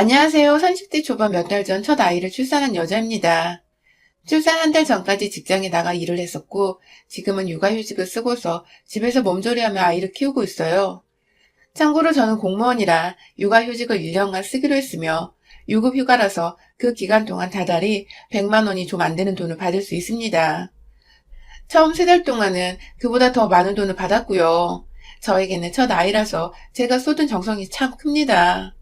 안녕하세요. 30대 초반 몇 달 전 첫 아이를 출산한 여자입니다. 출산 한 달 전까지 직장에 나가 일을 했었고, 지금은 육아휴직을 쓰고서 집에서 몸조리하며 아이를 키우고 있어요. 참고로 저는 공무원이라 육아휴직을 1년간 쓰기로 했으며, 유급휴가라서 그 기간 동안 다달이 100만 원이 좀 안 되는 돈을 받을 수 있습니다. 처음 3달 동안은 그보다 더 많은 돈을 받았고요. 저에게는 첫 아이라서 제가 쏟은 정성이 참 큽니다.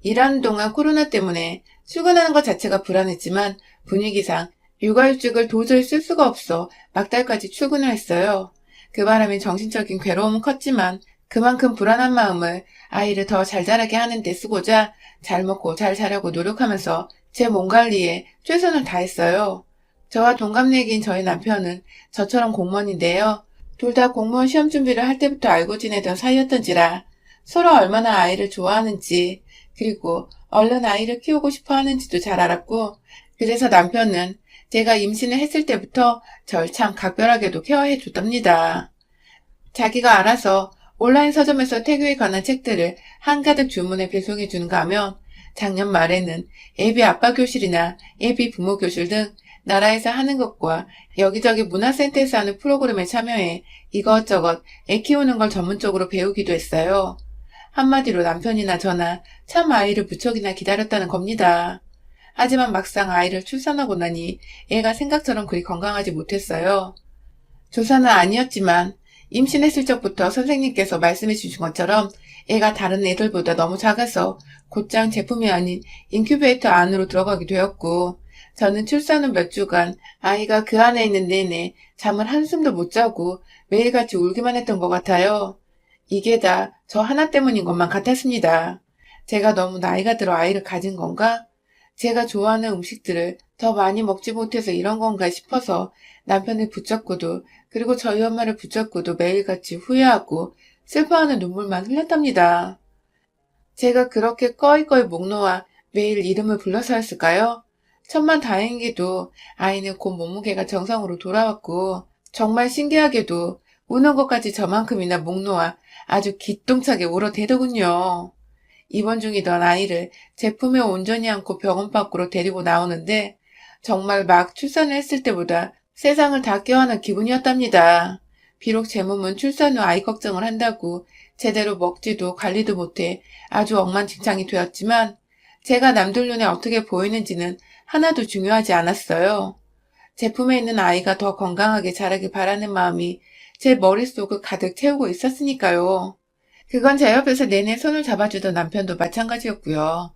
일하는 동안 코로나 때문에 출근하는 것 자체가 불안했지만 분위기상 육아휴직을 도저히 쓸 수가 없어 막달까지 출근을 했어요. 그 바람에 정신적인 괴로움은 컸지만 그만큼 불안한 마음을 아이를 더 잘 자라게 하는 데 쓰고자 잘 먹고 잘 자라고 노력하면서 제 몸 관리에 최선을 다했어요. 저와 동갑내기인 저희 남편은 저처럼 공무원인데요. 둘 다 공무원 시험 준비를 할 때부터 알고 지내던 사이였던지라 서로 얼마나 아이를 좋아하는지 그리고 얼른 아이를 키우고 싶어 하는지도 잘 알았고, 그래서 남편은 제가 임신을 했을 때부터 절 참 각별하게도 케어해 줬답니다. 자기가 알아서 온라인 서점에서 태교에 관한 책들을 한가득 주문해 배송해 주는가 하면 작년 말에는 예비 아빠 교실이나 예비 부모 교실 등 나라에서 하는 것과 여기저기 문화센터에서 하는 프로그램에 참여해 이것저것 애 키우는 걸 전문적으로 배우기도 했어요. 한마디로 남편이나 저나 참 아이를 무척이나 기다렸다는 겁니다. 하지만 막상 아이를 출산하고 나니 애가 생각처럼 그리 건강하지 못했어요. 조사는 아니었지만 임신했을 적부터 선생님께서 말씀해 주신 것처럼 애가 다른 애들보다 너무 작아서 곧장 제품이 아닌 인큐베이터 안으로 들어가게 되었고, 저는 출산 후 몇 주간 아이가 그 안에 있는 내내 잠을 한숨도 못 자고 매일같이 울기만 했던 것 같아요. 이게 다 저 하나 때문인 것만 같았습니다. 제가 너무 나이가 들어 아이를 가진 건가? 제가 좋아하는 음식들을 더 많이 먹지 못해서 이런 건가 싶어서 남편을 붙잡고도 그리고 저희 엄마를 붙잡고도 매일같이 후회하고 슬퍼하는 눈물만 흘렸답니다. 제가 그렇게 꺼이꺼이 목 놓아 매일 이름을 불러서 했을까요? 천만 다행히도 아이는 곧 몸무게가 정상으로 돌아왔고 정말 신기하게도 우는 것까지 저만큼이나 목 놓아 아주 기똥차게 울어대더군요. 입원 중이던 아이를 제품에 온전히 안고 병원 밖으로 데리고 나오는데 정말 막 출산을 했을 때보다 세상을 다 껴안은 기분이었답니다. 비록 제 몸은 출산 후 아이 걱정을 한다고 제대로 먹지도 관리도 못해 아주 엉망진창이 되었지만 제가 남들 눈에 어떻게 보이는지는 하나도 중요하지 않았어요. 제품에 있는 아이가 더 건강하게 자라길 바라는 마음이 제 머릿속을 가득 채우고 있었으니까요. 그건 제 옆에서 내내 손을 잡아주던 남편도 마찬가지였고요.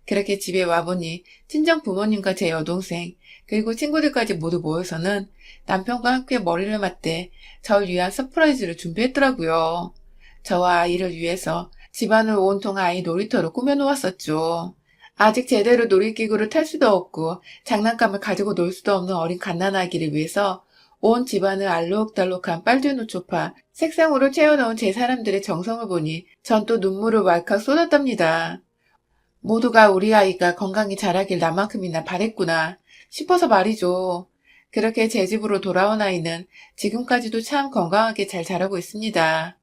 그렇게 집에 와보니 친정 부모님과 제 여동생 그리고 친구들까지 모두 모여서는 남편과 함께 머리를 맞대 절 위한 서프라이즈를 준비했더라고요. 저와 아이를 위해서 집안을 온통 아이 놀이터로 꾸며놓았었죠. 아직 제대로 놀이기구를 탈 수도 없고 장난감을 가지고 놀 수도 없는 어린 갓난아기를 위해서 온 집안을 알록달록한 빨주노 초파, 색상으로 채워놓은 제 사람들의 정성을 보니 전 또 눈물을 왈칵 쏟았답니다. 모두가 우리 아이가 건강히 자라길 나만큼이나 바랬구나 싶어서 말이죠. 그렇게 제 집으로 돌아온 아이는 지금까지도 참 건강하게 잘 자라고 있습니다.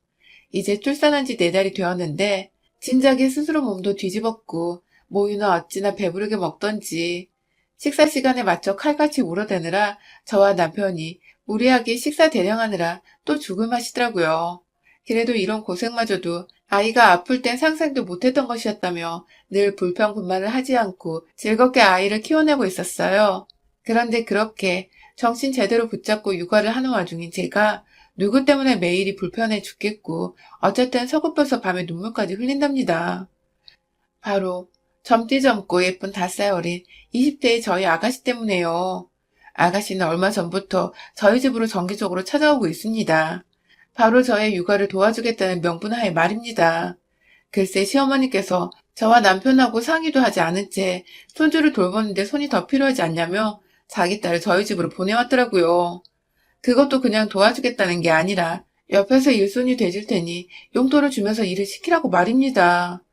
이제 출산한 지 4달이 되었는데 진작에 스스로 몸도 뒤집었고 모유는 어찌나 배부르게 먹던지 식사 시간에 맞춰 칼같이 울어대느라 저와 남편이 무리하게 식사 대령하느라 또 죽을 맛이더라고요. 그래도 이런 고생마저도 아이가 아플 땐 상상도 못했던 것이었다며 늘 불평불만을 하지 않고 즐겁게 아이를 키워내고 있었어요. 그런데 그렇게 정신 제대로 붙잡고 육아를 하는 와중인 제가 누구 때문에 매일이 불편해 죽겠고 어쨌든 서글퍼서 밤에 눈물까지 흘린답니다. 바로 젊디 젊고 예쁜 5살 어린 20대의 저희 아가씨 때문에요. 아가씨는 얼마 전부터 저희 집으로 정기적으로 찾아오고 있습니다. 바로 저의 육아를 도와주겠다는 명분하에 말입니다. 글쎄 시어머니께서 저와 남편하고 상의도 하지 않은 채 손주를 돌보는데 손이 더 필요하지 않냐며 자기 딸을 저희 집으로 보내왔더라고요. 그것도 그냥 도와주겠다는 게 아니라 옆에서 일손이 돼줄 테니 용돈을 주면서 일을 시키라고 말입니다.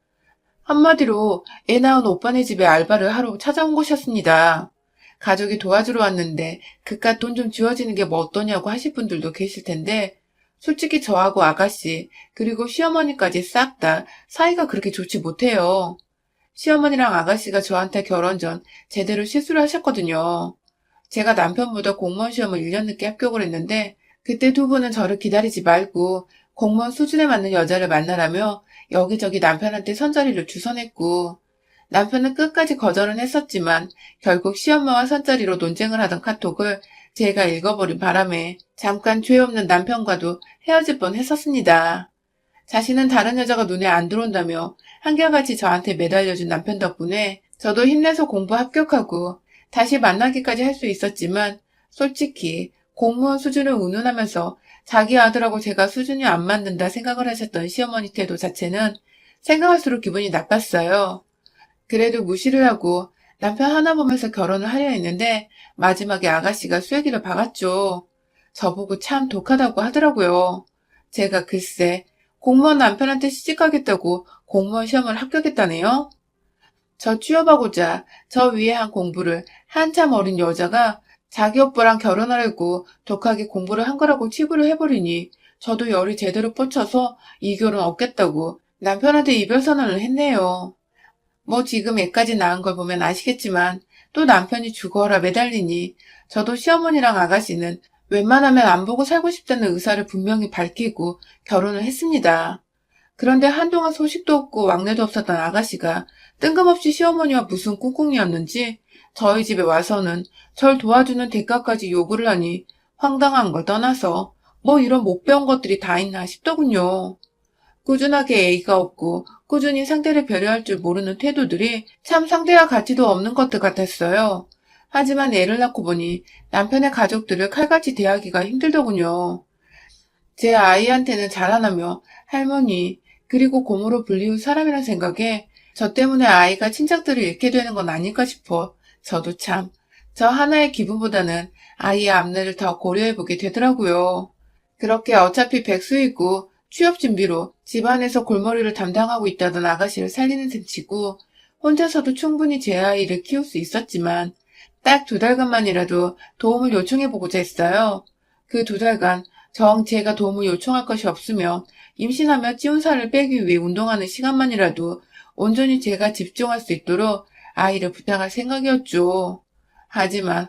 한마디로 애 낳은 오빠네 집에 알바를 하러 찾아온 것이었습니다. 가족이 도와주러 왔는데 그깟 돈 좀 쥐어지는 게 뭐 어떠냐고 하실 분들도 계실 텐데 솔직히 저하고 아가씨 그리고 시어머니까지 싹 다 사이가 그렇게 좋지 못해요. 시어머니랑 아가씨가 저한테 결혼 전 제대로 실수를 하셨거든요. 제가 남편보다 공무원 시험을 1년 늦게 합격을 했는데 그때 두 분은 저를 기다리지 말고 공무원 수준에 맞는 여자를 만나라며 여기저기 남편한테 선자리를 주선했고 남편은 끝까지 거절은 했었지만 결국 시엄마와 선자리로 논쟁을 하던 카톡을 제가 읽어버린 바람에 잠깐 죄 없는 남편과도 헤어질 뻔 했었습니다. 자신은 다른 여자가 눈에 안 들어온다며 한결같이 저한테 매달려준 남편 덕분에 저도 힘내서 공부 합격하고 다시 만나기까지 할 수 있었지만 솔직히 공무원 수준을 운운하면서 자기 아들하고 제가 수준이 안 맞는다 생각을 하셨던 시어머니 태도 자체는 생각할수록 기분이 나빴어요. 그래도 무시를 하고 남편 하나 보면서 결혼을 하려 했는데 마지막에 아가씨가 쐐기를 박았죠. 저보고 참 독하다고 하더라고요. 제가 글쎄 공무원 남편한테 시집가겠다고 공무원 시험을 합격했다네요. 저 취업하고자 저 위에 한 공부를 한참 어린 여자가 자기 오빠랑 결혼하려고 독하게 공부를 한 거라고 치부를 해버리니 저도 열이 제대로 뻗쳐서 이 결혼 없겠다고 남편한테 이별 선언을 했네요. 뭐 지금 애까지 낳은 걸 보면 아시겠지만 또 남편이 죽어라 매달리니 저도 시어머니랑 아가씨는 웬만하면 안 보고 살고 싶다는 의사를 분명히 밝히고 결혼을 했습니다. 그런데 한동안 소식도 없고 왕래도 없었던 아가씨가 뜬금없이 시어머니와 무슨 꿍꿍이었는지 저희 집에 와서는 절 도와주는 대가까지 요구를 하니 황당한 걸 떠나서 뭐 이런 못 배운 것들이 다 있나 싶더군요. 꾸준하게 애가 없고 꾸준히 상대를 배려할 줄 모르는 태도들이 참 상대와 가치도 없는 것들 같았어요. 하지만 애를 낳고 보니 남편의 가족들을 칼같이 대하기가 힘들더군요. 제 아이한테는 자라나며 할머니 그리고 고모로 불리울 사람이란 생각에 저 때문에 아이가 친척들을 잃게 되는 건 아닐까 싶어 저도 참 저 하나의 기분보다는 아이의 앞날을 더 고려해보게 되더라고요. 그렇게 어차피 백수이고 취업 준비로 집안에서 골머리를 담당하고 있다던 아가씨를 살리는 셈치고 혼자서도 충분히 제 아이를 키울 수 있었지만 딱 2달간만이라도 도움을 요청해보고자 했어요. 그 2달간 정 제가 도움을 요청할 것이 없으며 임신하며 찌운 살을 빼기 위해 운동하는 시간만이라도 온전히 제가 집중할 수 있도록 아이를 부탁할 생각이었죠. 하지만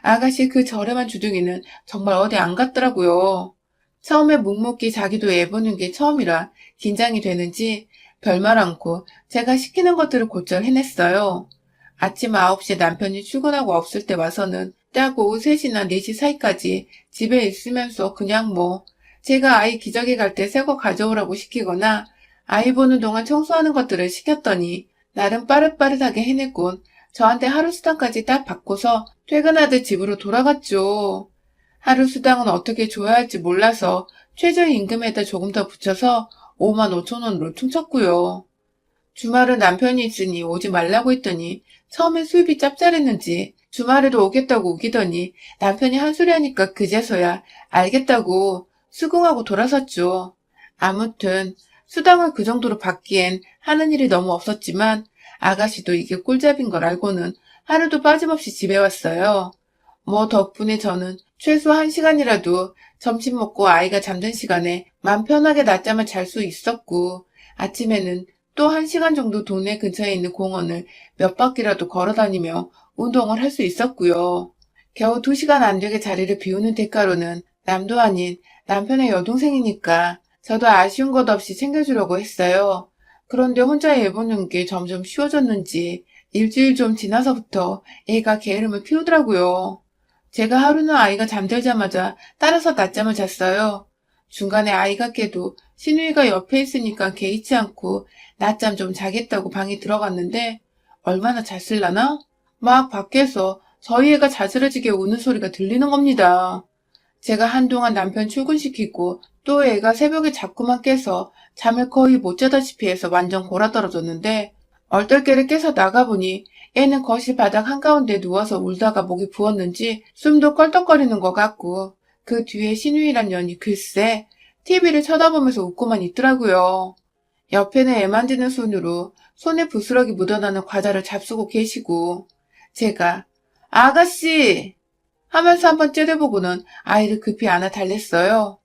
아가씨 그 저렴한 주둥이는 정말 어디 안 갔더라고요. 처음에 묵묵히 자기도 애보는 게 처음이라 긴장이 되는지 별말 않고 제가 시키는 것들을 곧잘 해냈어요. 아침 9시에 남편이 출근하고 없을 때 와서는 딱 오후 3시나 4시 사이까지 집에 있으면서 그냥 뭐 제가 아이 기저귀 갈 때 새 거 가져오라고 시키거나 아이 보는 동안 청소하는 것들을 시켰더니 나름 빠릇빠릇하게 해냈곤 저한테 하루 수당까지 딱 받고서 퇴근하듯 집으로 돌아갔죠. 하루 수당은 어떻게 줘야 할지 몰라서 최저임금에다 조금 더 붙여서 5만 5천 원으로 퉁쳤고요. 주말은 남편이 있으니 오지 말라고 했더니 처음엔 수입이 짭짤했는지 주말에도 오겠다고 우기더니 남편이 한 소리 하니까 그제서야 알겠다고 수긍하고 돌아섰죠. 아무튼 수당을 그 정도로 받기엔 하는 일이 너무 없었지만 아가씨도 이게 꿀잡인 걸 알고는 하루도 빠짐없이 집에 왔어요. 뭐 덕분에 저는 최소 1시간이라도 점심 먹고 아이가 잠든 시간에 맘 편하게 낮잠을 잘 수 있었고 아침에는 또 1시간 정도 동네 근처에 있는 공원을 몇 바퀴라도 걸어다니며 운동을 할 수 있었고요. 겨우 2시간 안 되게 자리를 비우는 대가로는 남도 아닌 남편의 여동생이니까 저도 아쉬운 것 없이 챙겨주려고 했어요. 그런데 혼자 애 보는 게 점점 쉬워졌는지 일주일 좀 지나서부터 애가 게으름을 피우더라고요. 제가 하루는 아이가 잠들자마자 따라서 낮잠을 잤어요. 중간에 아이가 깨도 시누이가 옆에 있으니까 개의치 않고 낮잠 좀 자겠다고 방에 들어갔는데 얼마나 잤을라나? 막 밖에서 저희 애가 자지러지게 우는 소리가 들리는 겁니다. 제가 한동안 남편 출근시키고 또 애가 새벽에 자꾸만 깨서 잠을 거의 못 자다시피 해서 완전 골아떨어졌는데 얼떨결에 깨서 나가보니 애는 거실 바닥 한가운데 누워서 울다가 목이 부었는지 숨도 껄떡거리는 것 같고 그 뒤에 시누이란 년이 글쎄 TV를 쳐다보면서 웃고만 있더라고요. 옆에는 애 만지는 손으로 손에 부스러기 묻어나는 과자를 잡수고 계시고 제가 아가씨 하면서 한번 째려보고는 아이를 급히 안아 달랬어요.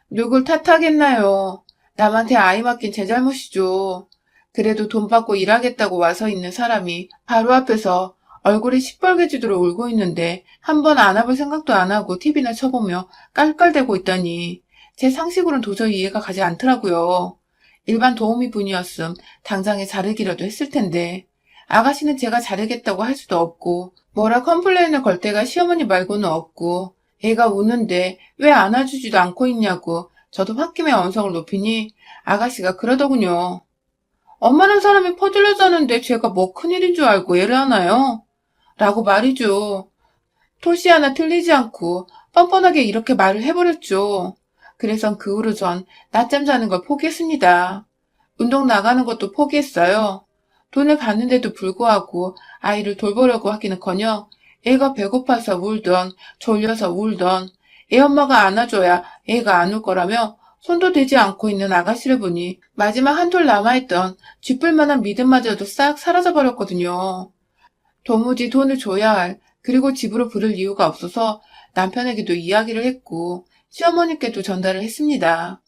누굴 탓하겠나요? 남한테 아이 맡긴 제 잘못이죠. 그래도 돈 받고 일하겠다고 와서 있는 사람이 바로 앞에서 얼굴이 시뻘개지도록 울고 있는데 한 번 안아볼 생각도 안 하고 TV나 쳐보며 깔깔대고 있다니 제 상식으로는 도저히 이해가 가지 않더라고요. 일반 도우미 분이었음 당장에 자르기라도 했을 텐데 아가씨는 제가 자르겠다고 할 수도 없고 뭐라 컴플레인을 걸 때가 시어머니 말고는 없고 애가 우는데 왜 안아주지도 않고 있냐고 저도 홧김에 언성을 높이니 아가씨가 그러더군요. 엄마란 사람이 퍼질러 자는데 제가 뭐 큰일인 줄 알고 애를 하나요? 라고 말이죠. 토시 하나 틀리지 않고 뻔뻔하게 이렇게 말을 해버렸죠. 그래서 그 후로 전 낮잠 자는 걸 포기했습니다. 운동 나가는 것도 포기했어요. 돈을 받는데도 불구하고 아이를 돌보려고 하기는커녕 애가 배고파서 울던 졸려서 울던 애 엄마가 안아줘야 애가 안 울 거라며 손도 대지 않고 있는 아가씨를 보니 마지막 한 톨 남아있던 쥐뿔만한 믿음마저도 싹 사라져버렸거든요. 도무지 돈을 줘야 할 그리고 집으로 부를 이유가 없어서 남편에게도 이야기를 했고 시어머니께도 전달을 했습니다.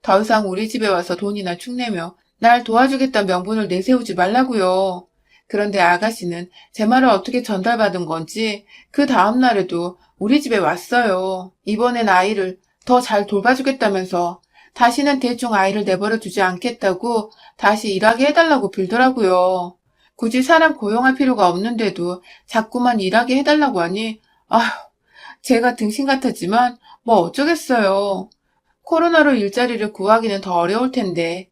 더 이상 우리 집에 와서 돈이나 축내며 날 도와주겠다는 명분을 내세우지 말라고요. 그런데 아가씨는 제 말을 어떻게 전달받은 건지 그 다음날에도 우리 집에 왔어요. 이번엔 아이를 더 잘 돌봐주겠다면서 다시는 대충 아이를 내버려 두지 않겠다고 다시 일하게 해달라고 빌더라고요. 굳이 사람 고용할 필요가 없는데도 자꾸만 일하게 해달라고 하니 아휴 제가 등신 같았지만 뭐 어쩌겠어요. 코로나로 일자리를 구하기는 더 어려울 텐데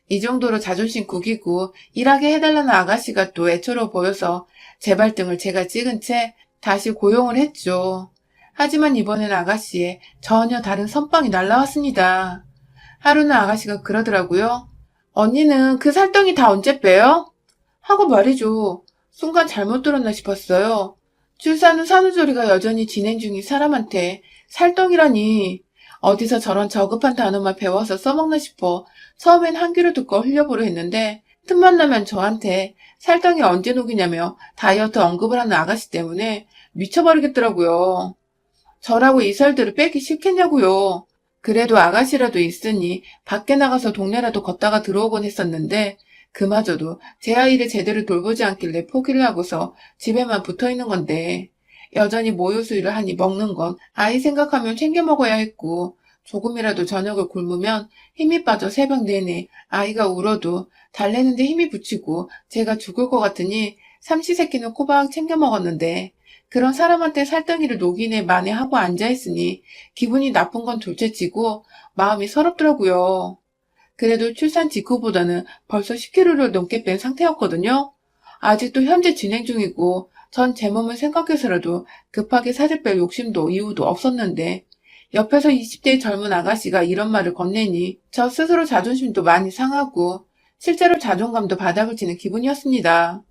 이 정도로 자존심 구기고 일하게 해달라는 아가씨가 또 애처로 보여서 제 발등을 제가 찍은 채 다시 고용을 했죠. 하지만 이번엔 아가씨의 전혀 다른 선빵이 날라왔습니다. 하루는 아가씨가 그러더라고요. 언니는 그 살덩이 다 언제 빼요? 하고 말이죠. 순간 잘못 들었나 싶었어요. 출산 후 산후조리가 여전히 진행 중인 사람한테 살덩이라니 어디서 저런 저급한 단어만 배워서 써먹나 싶어 처음엔 한 귀로 듣고 흘려보려 했는데 틈만 나면 저한테 살덩이 언제 녹이냐며 다이어트 언급을 하는 아가씨 때문에 미쳐버리겠더라고요. 저라고 이 살들을 빼기 싫겠냐고요. 그래도 아가씨라도 있으니 밖에 나가서 동네라도 걷다가 들어오곤 했었는데 그마저도 제 아이를 제대로 돌보지 않길래 포기를 하고서 집에만 붙어있는 건데 여전히 모유수유를 하니 먹는 건 아이 생각하면 챙겨 먹어야 했고 조금이라도 저녁을 굶으면 힘이 빠져 새벽 내내 아이가 울어도 달래는데 힘이 붙이고 제가 죽을 것 같으니 삼시세끼는 꼬박 챙겨 먹었는데 그런 사람한테 살덩이를 녹이네 마네 하고 앉아있으니 기분이 나쁜 건 둘째치고 마음이 서럽더라고요. 그래도 출산 직후보다는 벌써 10kg를 넘게 뺀 상태였거든요. 아직도 현재 진행 중이고 전 제 몸을 생각해서라도 급하게 살을 뺄 욕심도 이유도 없었는데 옆에서 20대 젊은 아가씨가 이런 말을 건네니 저 스스로 자존심도 많이 상하고 실제로 자존감도 바닥을 치는 기분이었습니다.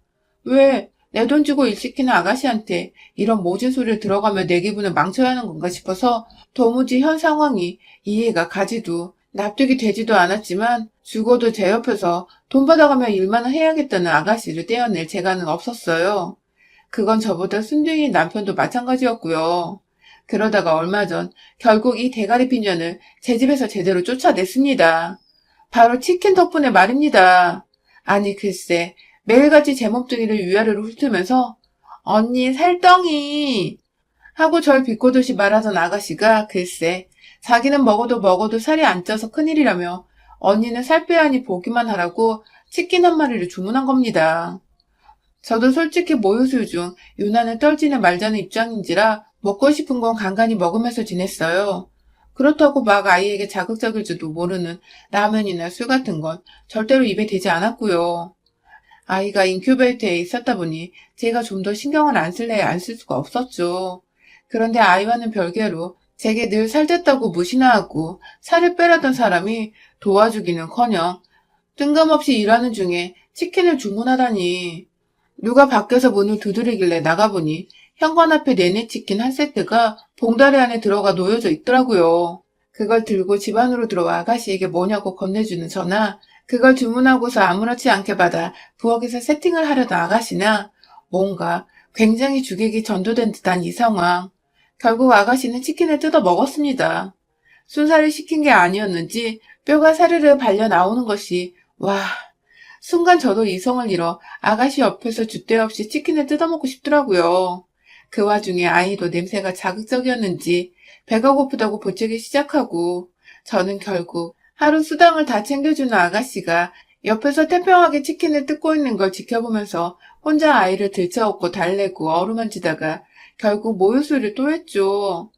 왜 내 돈 주고 일 시키는 아가씨한테 이런 모진 소리를 들어가며 내 기분을 망쳐야 하는 건가 싶어서 도무지 현 상황이 이해가 가지도 납득이 되지도 않았지만 죽어도 제 옆에서 돈 받아가며 일만 해야겠다는 아가씨를 떼어낼 재간은 없었어요. 그건 저보다 순둥이인 남편도 마찬가지였고요. 그러다가 얼마 전 결국 이 대가리 핀년을 제 집에서 제대로 쫓아냈습니다. 바로 치킨 덕분에 말입니다. 아니 글쎄 매일같이 제 몸뚱이를 위아래로 훑으면서 언니 살덩이 하고 절 비꼬듯이 말하던 아가씨가 글쎄 자기는 먹어도 살이 안 쪄서 큰일이라며 언니는 살 빼야 하니 보기만 하라고 치킨 한 마리를 주문한 겁니다. 저도 솔직히 모유수유 중 유난을 떨지는 말자는 입장인지라 먹고 싶은 건 간간히 먹으면서 지냈어요. 그렇다고 막 아이에게 자극적일지도 모르는 라면이나 술 같은 건 절대로 입에 대지 않았고요. 아이가 인큐베이터에 있었다 보니 제가 좀 더 신경을 안 쓸래야 안 쓸 수가 없었죠. 그런데 아이와는 별개로 제게 늘 살됐다고 무시나 하고 살을 빼라던 사람이 도와주기는커녕 뜬금없이 일하는 중에 치킨을 주문하다니. 누가 밖에서 문을 두드리길래 나가보니 현관 앞에 내내치킨 한 세트가 봉다리 안에 들어가 놓여져 있더라고요. 그걸 들고 집 안으로 들어와 아가씨에게 뭐냐고 건네주는 저나 그걸 주문하고서 아무렇지 않게 받아 부엌에서 세팅을 하려던 아가씨나 뭔가 굉장히 주객이 전도된 듯한 이 상황. 결국 아가씨는 치킨을 뜯어 먹었습니다. 순살을 시킨 게 아니었는지 뼈가 사르르 발려 나오는 것이 와 순간 저도 이성을 잃어 아가씨 옆에서 줏대 없이 치킨을 뜯어먹고 싶더라고요. 그 와중에 아이도 냄새가 자극적이었는지 배가 고프다고 보채기 시작하고 저는 결국 하루 수당을 다 챙겨주는 아가씨가 옆에서 태평하게 치킨을 뜯고 있는 걸 지켜보면서 혼자 아이를 들쳐업고 달래고 어루만지다가 결국 모유수유를 또 했죠.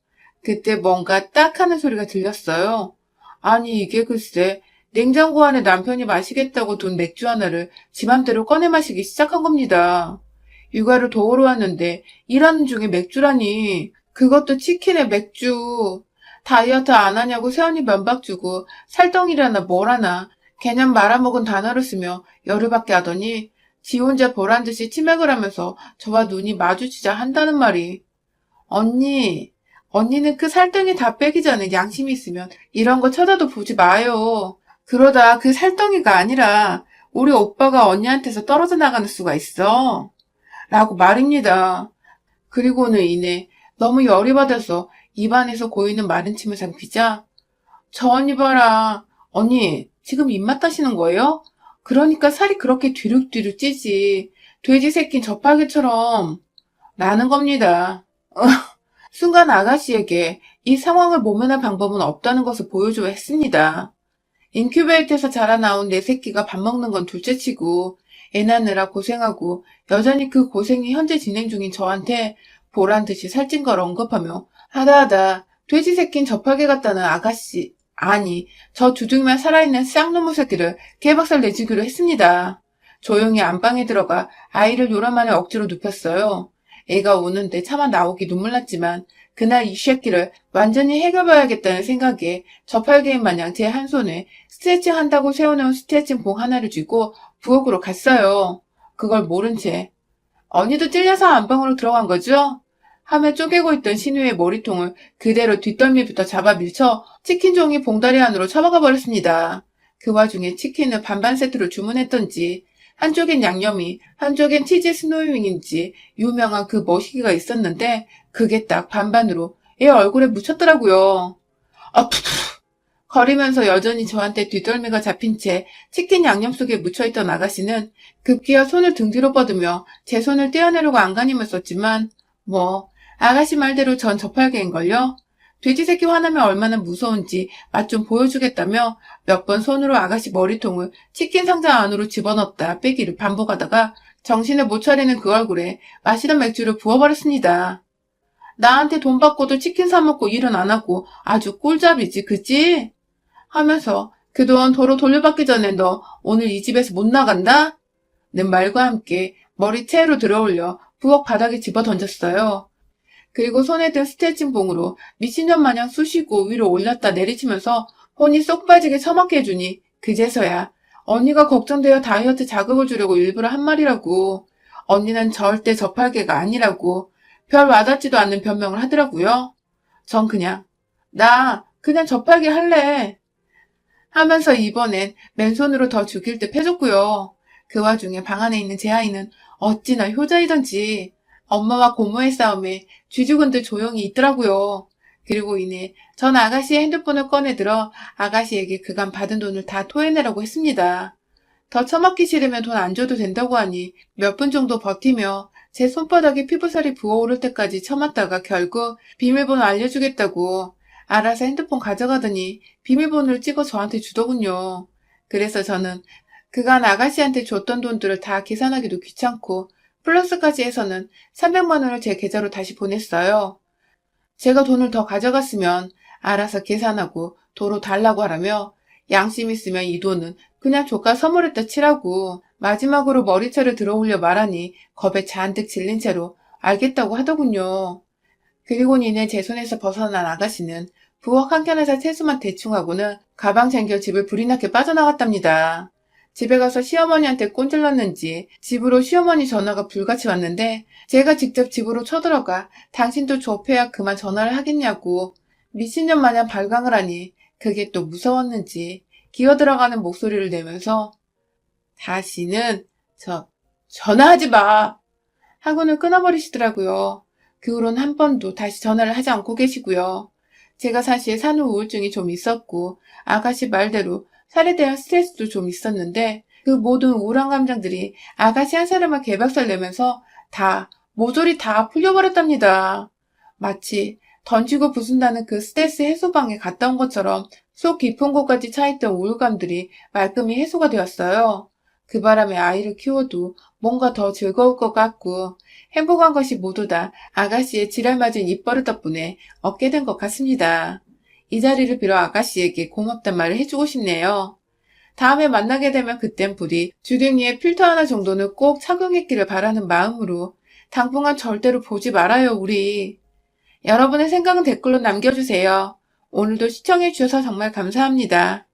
그때 뭔가 딱 하는 소리가 들렸어요. 아니 이게 글쎄 냉장고 안에 남편이 마시겠다고 둔 맥주 하나를 지 맘대로 꺼내 마시기 시작한 겁니다. 육아를 도우러 왔는데 일하는 중에 맥주라니. 그것도 치킨에 맥주. 다이어트 안 하냐고 새언니 면박 주고 살덩이라나 뭐라나 개념 말아먹은 단어를 쓰며 열을 받게 하더니 지 혼자 보란듯이 치맥을 하면서 저와 눈이 마주치자 한다는 말이. 언니는 그 살덩이 다 빼기 전에 양심이 있으면 이런 거 쳐다도 보지 마요. 그러다 그 살덩이가 아니라 우리 오빠가 언니한테서 떨어져 나가는 수가 있어. 라고 말입니다. 그리고는 이내 너무 열이 받아서 입안에서 고이는 마른 침을 삼키자 저 언니 봐라. 언니 지금 입맛 다시는 거예요? 그러니까 살이 그렇게 뒤룩뒤룩 찌지. 돼지 새낀 저팔계처럼 나는 겁니다. 순간 아가씨에게 이 상황을 모면할 방법은 없다는 것을 보여줘야 했습니다. 인큐베이터에서 자라나온 내 새끼가 밥 먹는 건 둘째치고 애 낳느라 고생하고 여전히 그 고생이 현재 진행 중인 저한테 보란듯이 살찐 걸 언급하며 하다하다 돼지 새낀 저팔계 같다는 아가씨 아니 저 두둥이만 살아있는 쌍놈의 새끼를 개박살 내주기로 했습니다. 조용히 안방에 들어가 아이를 요란만에 억지로 눕혔어요. 애가 우는데 차마 나오기 눈물 났지만 그날 이 새끼를 완전히 해결봐야겠다는 생각에 저팔계인 마냥 제 한 손에 스트레칭 한다고 세워놓은 스트레칭 봉 하나를 쥐고 부엌으로 갔어요. 그걸 모른 채 언니도 찔려서 안방으로 들어간 거죠? 하며 쪼개고 있던 신우의 머리통을 그대로 뒷덜미부터 잡아 밀쳐 치킨 종이 봉다리 안으로 처박아 버렸습니다. 그 와중에 치킨을 반반 세트로 주문했던지 한쪽엔 양념이 한쪽엔 치즈 스노우윙인지 유명한 그 머시기가 있었는데 그게 딱 반반으로 얘 얼굴에 묻혔더라고요. 아 푸푸 거리면서 여전히 저한테 뒷덜미가 잡힌 채 치킨 양념 속에 묻혀있던 아가씨는 급기야 손을 등 뒤로 뻗으며 제 손을 떼어내려고 안간힘을 썼지만 뭐 아가씨 말대로 전 저팔계인걸요. 돼지 새끼 화나면 얼마나 무서운지 맛 좀 보여주겠다며 몇 번 손으로 아가씨 머리통을 치킨 상자 안으로 집어넣었다 빼기를 반복하다가 정신을 못 차리는 그 얼굴에 마시던 맥주를 부어버렸습니다. 나한테 돈 받고도 치킨 사 먹고 일은 안 하고 아주 꿀잡이지 그치? 하면서 그 돈 도로 돌려받기 전에 너 오늘 이 집에서 못 나간다? 는 말과 함께 머리 채로 들어올려 부엌 바닥에 집어 던졌어요. 그리고 손에 든 스트레칭 봉으로 미친년 마냥 쑤시고 위로 올렸다 내리치면서 혼이 쏙 빠지게 처먹게 해주니 그제서야 언니가 걱정되어 다이어트 자극을 주려고 일부러 한 말이라고 언니는 절대 저팔계가 아니라고 별 와닿지도 않는 변명을 하더라고요. 전 나 그냥 저팔계 할래 하면서 이번엔 맨손으로 더 죽일 듯 해줬고요. 그 와중에 방 안에 있는 제 아이는 어찌나 효자이던지 엄마와 고모의 싸움에 쥐죽은 듯 조용히 있더라고요. 그리고 이내 전 아가씨의 핸드폰을 꺼내들어 아가씨에게 그간 받은 돈을 다 토해내라고 했습니다. 더 처먹기 싫으면 돈 안 줘도 된다고 하니 몇 분 정도 버티며 제 손바닥에 피부살이 부어오를 때까지 참았다가 결국 비밀번호 알려주겠다고 알아서 핸드폰 가져가더니 비밀번호를 찍어 저한테 주더군요. 그래서 저는 그간 아가씨한테 줬던 돈들을 다 계산하기도 귀찮고 플러스까지 해서는 300만 원을 제 계좌로 다시 보냈어요. 제가 돈을 더 가져갔으면 알아서 계산하고 도로 달라고 하라며 양심 있으면 이 돈은 그냥 조카 선물했다 치라고 마지막으로 머리채를 들어올려 말하니 겁에 잔뜩 질린 채로 알겠다고 하더군요. 그리고 니네 제 손에서 벗어난 아가씨는 부엌 한켠에서 세수만 대충 하고는 가방 챙겨 집을 불이 나게 빠져나갔답니다. 집에 가서 시어머니한테 꼰질렀는지 집으로 시어머니 전화가 불같이 왔는데 제가 직접 집으로 쳐들어가 당신도 좁혀야 그만 전화를 하겠냐고 미친년 마냥 발광을 하니 그게 또 무서웠는지 기어들어가는 목소리를 내면서 다시는 전화하지 마 하고는 끊어버리시더라고요. 그 후로는 한 번도 다시 전화를 하지 않고 계시고요. 제가 사실 산후 우울증이 좀 있었고 아가씨 말대로 살에 대한 스트레스도 좀 있었는데 그 모든 우울한 감정들이 아가씨 한 사람을 개박살 내면서 모조리 다 풀려버렸답니다. 마치 던지고 부순다는 그 스트레스 해소방에 갔다 온 것처럼 속 깊은 곳까지 차있던 우울감들이 말끔히 해소가 되었어요. 그 바람에 아이를 키워도 뭔가 더 즐거울 것 같고 행복한 것이 모두 다 아가씨의 지랄맞은 입버릇 덕분에 얻게 된 것 같습니다. 이 자리를 빌어 아가씨에게 고맙단 말을 해주고 싶네요. 다음에 만나게 되면 그땐 부디 주둥이에 필터 하나 정도는 꼭 착용했기를 바라는 마음으로 당분간 절대로 보지 말아요, 우리. 여러분의 생각은 댓글로 남겨주세요. 오늘도 시청해주셔서 정말 감사합니다.